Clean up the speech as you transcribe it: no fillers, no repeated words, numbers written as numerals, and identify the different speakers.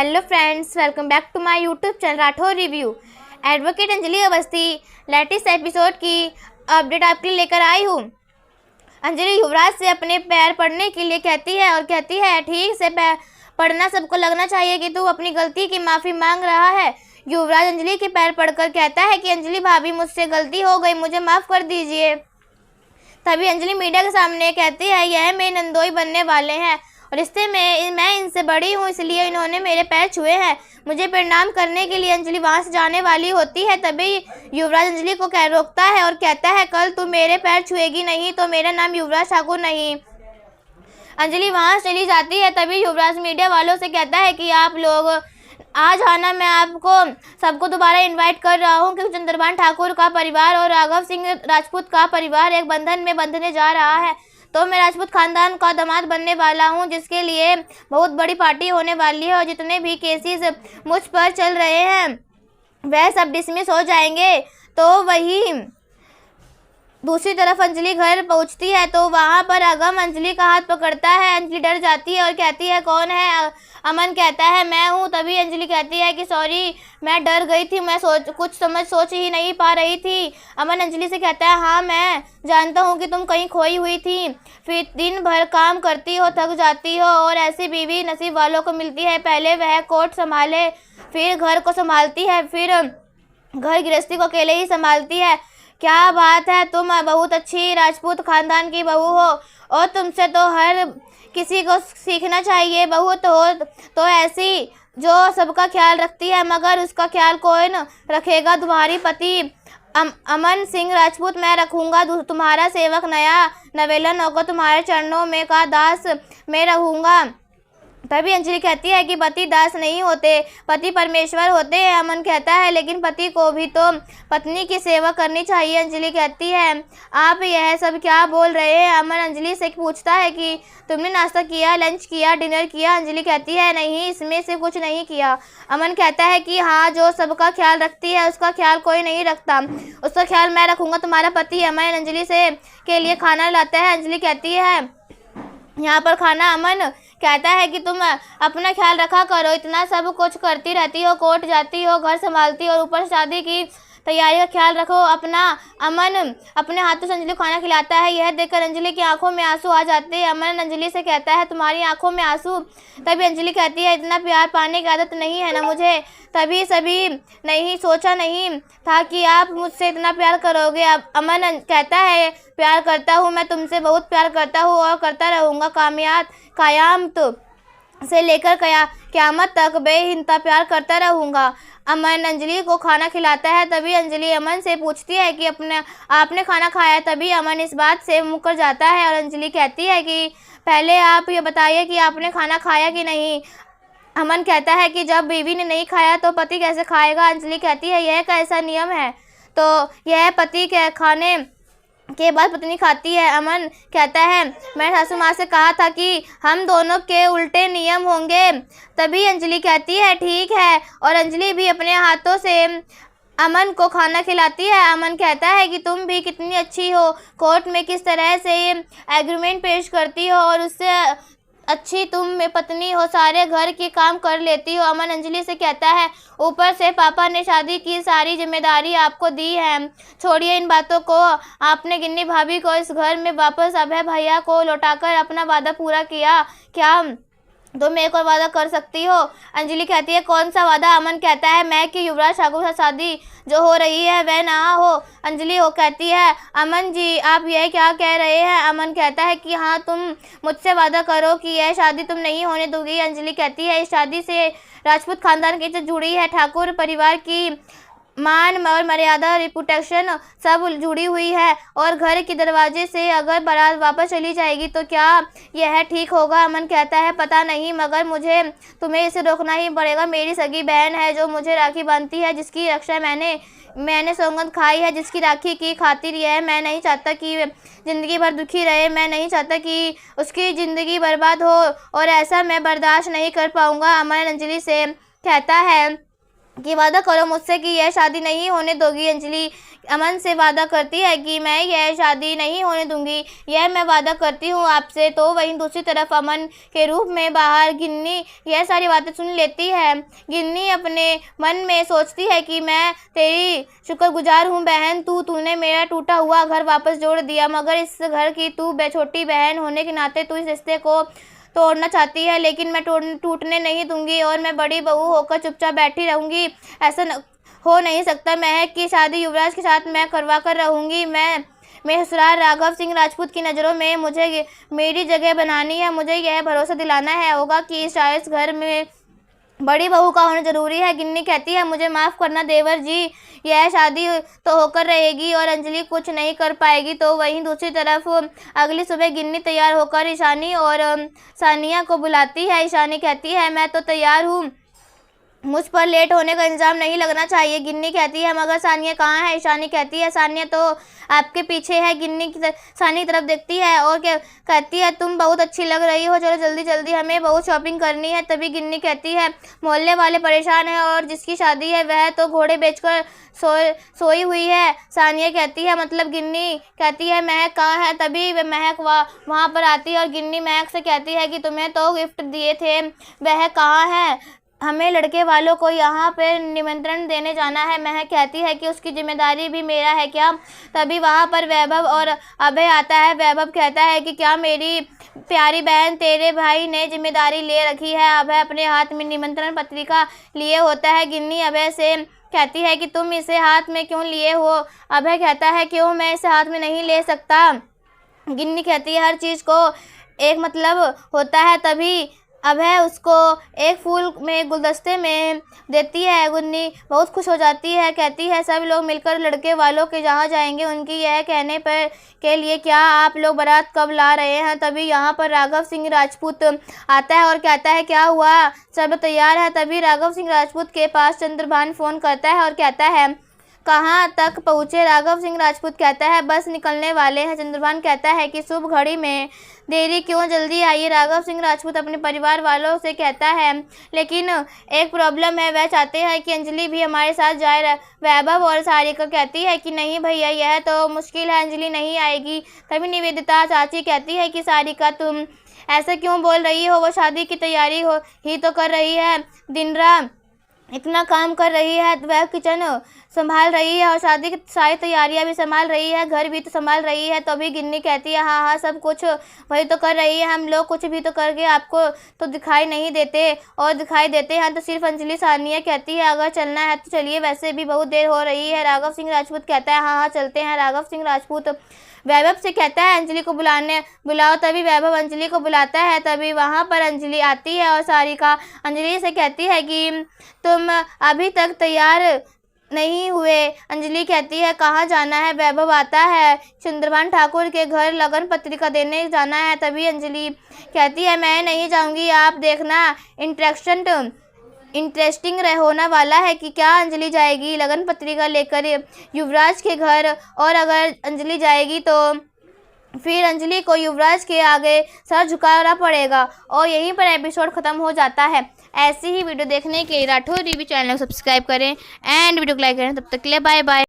Speaker 1: Hello friends, welcome back to my YouTube channel Rathore review. Advocate Anjali Awasthi latest episode की update आपके लिए लेकर आई हूँ। अंजलि युवराज से अपने पैर पड़ने के लिए कहती है और कहती है ठीक से पैर पड़ना सबको लगना चाहिए कि तू अपनी गलती की माफ़ी मांग रहा है। युवराज अंजलि के पैर पड़कर कहता है कि अंजलि भाभी मुझसे गलती हो गई, मुझे माफ़ कर दीजिए। तभी अंजलि मीडिया के सामने कहती है यह मेरे नंदोई बनने वाले हैं और रिश्ते में मैं इनसे बड़ी हूँ, इसलिए इन्होंने मेरे पैर छुए हैं। मुझे प्रणाम करने के लिए अंजलि वहाँ से जाने वाली होती है। तभी युवराज अंजलि को रोकता है और कहता है कल तू मेरे पैर छुएगी नहीं तो मेरा नाम युवराज ठाकुर नहीं। अंजलि वहाँ से चली जाती है। तभी युवराज मीडिया वालों से कहता है कि आप लोग आज आना, मैं आपको सबको दोबारा इनवाइट कर रहा हूँ क्योंकि चंद्रभान ठाकुर का परिवार और राघव सिंह राजपूत का परिवार एक बंधन में बंधने जा रहा है। तो मैं राजपूत खानदान का दामाद बनने वाला हूँ, जिसके लिए बहुत बड़ी पार्टी होने वाली है और जितने भी केसेस मुझ पर चल रहे हैं वह सब डिसमिस हो जाएंगे। तो वही दूसरी तरफ अंजलि घर पहुंचती है तो वहां पर अगम अंजलि का हाथ पकड़ता है। अंजलि डर जाती है और कहती है कौन है? अमन कहता है मैं हूं। तभी अंजलि कहती है कि सॉरी, मैं डर गई थी, मैं सोच ही नहीं पा रही थी। अमन अंजलि से कहता है हाँ मैं जानता हूं कि तुम कहीं खोई हुई थी, फिर दिन भर काम करती हो, थक जाती हो और ऐसी बीवी नसीब वालों को मिलती है। पहले वह कोर्ट संभाले, फिर घर को संभालती है, फिर घर गृहस्थी को अकेले ही संभालती है। क्या बात है, तुम बहुत अच्छी राजपूत खानदान की बहू हो और तुमसे तो हर किसी को सीखना चाहिए। बहू तो हो तो ऐसी जो सबका ख्याल रखती है, मगर उसका ख्याल कोई न रखेगा। तुम्हारी पति अमन सिंह राजपूत मैं रखूँगा, तुम्हारा सेवक नया नवेला नौकर तुम्हारे चरणों में का दास मैं रहूँगा। तभी अंजलि कहती है कि पति दास नहीं होते, पति परमेश्वर होते हैं। अमन कहता है लेकिन पति को भी तो पत्नी की सेवा करनी चाहिए। अंजलि कहती है आप यह सब क्या बोल रहे हैं? अमन अंजलि से पूछता है कि तुमने नाश्ता किया, लंच किया, डिनर किया? अंजलि कहती है नहीं, इसमें से कुछ नहीं किया। अमन कहता है कि हाँ, जो सबका ख्याल रखती है उसका ख्याल कोई नहीं रखता, उसका ख्याल मैं रखूँगा। तुम्हारा पति अमन अंजलि से के लिए खाना लाता है। अंजलि कहती है यहाँ पर खाना? अमन कहता है कि तुम अपना ख्याल रखा करो, इतना सब कुछ करती रहती हो, कोर्ट जाती हो, घर संभालती हो और ऊपर शादी की तैयारी का ख्याल रखो अपना। अमन अपने हाथों से अंजलि को खाना खिलाता है। यह देखकर अंजलि की आंखों में आंसू आ जाते हैं। अमन अंजलि से कहता है तुम्हारी आंखों में आंसू? तभी अंजलि कहती है इतना प्यार पाने की आदत नहीं है ना मुझे, तभी सभी नहीं सोचा नहीं था कि आप मुझसे इतना प्यार करोगे। अब अमन कहता है प्यार करता हूँ, मैं तुमसे बहुत प्यार करता हूँ और करता रहूँगा। कयामत से लेकर क़यामत तक बेहिंता प्यार करता रहूँगा। अमन अंजलि को खाना खिलाता है। तभी अंजलि अमन से पूछती है कि आपने खाना खाया? तभी अमन इस बात से मुकर जाता है और अंजलि कहती है कि पहले आप ये बताइए कि आपने खाना खाया कि नहीं। अमन कहता है कि जब बीवी ने नहीं खाया तो पति कैसे खाएगा? अंजलि कहती है यह कैसा नियम है? तो यह पति के खाने के बाद पत्नी खाती है। अमन कहता है मैंने सासू माँ से कहा था कि हम दोनों के उल्टे नियम होंगे। तभी अंजलि कहती है ठीक है और अंजलि भी अपने हाथों से अमन को खाना खिलाती है। अमन कहता है कि तुम भी कितनी अच्छी हो, कोर्ट में किस तरह से एग्रीमेंट पेश करती हो और उससे अच्छी तुम पत्नी हो, सारे घर के काम कर लेती हो। अमन अंजलि से कहता है ऊपर से पापा ने शादी की सारी जिम्मेदारी आपको दी है, छोड़िए इन बातों को। आपने गिन्नी भाभी को इस घर में वापस अभय भैया को लौटाकर अपना वादा पूरा किया, क्या तुम एक और वादा कर सकती हो? अंजलि कहती है कौन सा वादा? अमन कहता है मैं कि युवराज ठाकुर से शादी जो हो रही है वह ना हो। अंजलि कहती है अमन जी आप यह क्या कह रहे हैं? अमन कहता है कि हाँ, तुम मुझसे वादा करो कि यह शादी तुम नहीं होने दोगी। अंजलि कहती है इस शादी से राजपूत खानदान की इज्जत जुड़ी है, ठाकुर परिवार की मान और मर्यादा, रिपुटेशन सब जुड़ी हुई है और घर के दरवाजे से अगर बारात वापस चली जाएगी तो क्या यह ठीक होगा? अमन कहता है पता नहीं, मगर मुझे तुम्हें इसे रोकना ही पड़ेगा। मेरी सगी बहन है जो मुझे राखी बांधती है, जिसकी रक्षा मैंने सौगंध खाई है, जिसकी राखी की खातिर यह मैं नहीं चाहता कि ज़िंदगी भर दुखी रहे, मैं नहीं चाहता कि उसकी ज़िंदगी बर्बाद हो और ऐसा मैं बर्दाश्त नहीं कर पाऊँगा। अमन अंजलि से कहता है कि वादा करो मुझसे कि यह शादी नहीं होने दोगी। अंजलि अमन से वादा करती है कि मैं यह शादी नहीं होने दूंगी, यह मैं वादा करती हूँ आपसे। तो वहीं दूसरी तरफ अमन के रूप में बाहर गिन्नी यह सारी बातें सुन लेती है। गिन्नी अपने मन में सोचती है कि मैं तेरी शुक्रगुजार हूँ बहन, तूने मेरा टूटा हुआ घर वापस जोड़ दिया, मगर इस घर की तू छोटी बहन होने के नाते तू इस रिश्ते को तोड़ना चाहती है, लेकिन मैं टूटने नहीं दूंगी और मैं बड़ी बहू होकर चुपचाप बैठी रहूंगी। ऐसा हो नहीं सकता। महक की शादी युवराज के साथ मैं करवा कर रहूंगी। मैं ससुराल राघव सिंह राजपूत की नज़रों में मुझे मेरी जगह बनानी है। मुझे यह भरोसा दिलाना है होगा कि इस घर में बड़ी बहू का होना जरूरी है। गिन्नी कहती है मुझे माफ़ करना देवर जी, यह शादी तो होकर रहेगी और अंजलि कुछ नहीं कर पाएगी। तो वहीं दूसरी तरफ अगली सुबह गिन्नी तैयार होकर ईशानी और सानिया को बुलाती है। ईशानी कहती है मैं तो तैयार हूँ, मुझ पर लेट होने का इल्ज़ाम नहीं लगना चाहिए। गिन्नी कहती है मगर सानिया कहाँ है? ईशानी कहती है सानिया तो आपके पीछे है। गिन्नी सानी की तरफ देखती है और कहती है तुम बहुत अच्छी लग रही हो, चलो जल्दी जल्दी हमें बहुत शॉपिंग करनी है। तभी गिन्नी कहती है मोहल्ले वाले परेशान हैं और जिसकी शादी है वह तो घोड़े बेचकर सोई हुई है। सानिया कहती है मतलब? गिन्नी कहती है महक कहाँ है? तभी महक वहाँ पर आती है और गिन्नी महक से कहती है कि तुम्हें तो गिफ्ट दिए थे, वह कहाँ है? हमें लड़के वालों को यहाँ पर निमंत्रण देने जाना है। महक कहती है कि उसकी जिम्मेदारी भी मेरा है क्या? तभी वहाँ पर वैभव और अभय आता है। वैभव कहता है कि क्या मेरी प्यारी बहन तेरे भाई ने जिम्मेदारी ले रखी है? अभय अपने हाथ में निमंत्रण पत्रिका लिए होता है। गिन्नी अभय से कहती है कि तुम इसे हाथ में क्यों लिए हो? अभय कहता है क्यों, मैं इसे हाथ में नहीं ले सकता। गिन्नी कहती है हर चीज़ को एक मतलब होता है। तभी अभय उसको एक फूल में गुलदस्ते में देती है। गिन्नी बहुत खुश हो जाती है, कहती है सब लोग मिलकर लड़के वालों के जहाँ जाएंगे। उनकी यह कहने पर के लिए क्या आप लोग बारात कब ला रहे हैं? तभी यहाँ पर राघव सिंह राजपूत आता है और कहता है क्या हुआ, सब तैयार है? तभी राघव सिंह राजपूत के पास चंद्रभान फ़ोन करता है और कहता है कहाँ तक पहुँचे? राघव सिंह राजपूत कहता है बस निकलने वाले हैं। चंद्रभान कहता है कि शुभ घड़ी में देरी क्यों, जल्दी आइए। राघव सिंह राजपूत अपने परिवार वालों से कहता है लेकिन एक प्रॉब्लम है, वह चाहते हैं कि अंजलि भी हमारे साथ जाए। वैभव और सारिका कहती है कि नहीं भैया यह तो मुश्किल है, अंजलि नहीं आएगी। तभी निवेदिता चाची कहती है कि सारिका तुम ऐसा क्यों बोल रही हो, वो शादी की तैयारी ही तो कर रही है, दिन रात इतना काम कर रही है, वह किचन संभाल रही है और शादी की सारी तैयारियां भी संभाल रही है, घर भी तो संभाल रही है। तो अभी गिन्नी कहती है हाँ सब कुछ वही तो कर रही है, हम लोग कुछ भी तो करके आपको तो दिखाई नहीं देते और दिखाई देते हैं तो सिर्फ अंजलि। सानिया कहती है अगर चलना है तो चलिए, वैसे भी बहुत देर हो रही है। राघव सिंह राजपूत कहता है हाँ चलते हैं। राघव सिंह राजपूत वैभव से कहता है अंजलि को बुलाओ। तभी वैभव अंजलि को बुलाता है। तभी वहाँ पर अंजलि आती है और सारिका अंजलि से कहती है कि तुम अभी तक तैयार नहीं हुए। अंजलि कहती है कहाँ जाना है? वैभव आता है चंद्रभान ठाकुर के घर लगन पत्रिका देने जाना है। तभी अंजलि कहती है मैं नहीं जाऊँगी, आप देखना इंटरेस्टिंग होने वाला है कि क्या अंजलि जाएगी लगन पत्रिका लेकर युवराज के घर, और अगर अंजलि जाएगी तो फिर अंजलि को युवराज के आगे सर झुकाना पड़ेगा। और यहीं पर एपिसोड ख़त्म हो जाता है। ऐसी ही वीडियो देखने के लिए राठौर टीवी चैनल को सब्सक्राइब करें एंड वीडियो को लाइक करें। तब तक के लिए बाय बाय।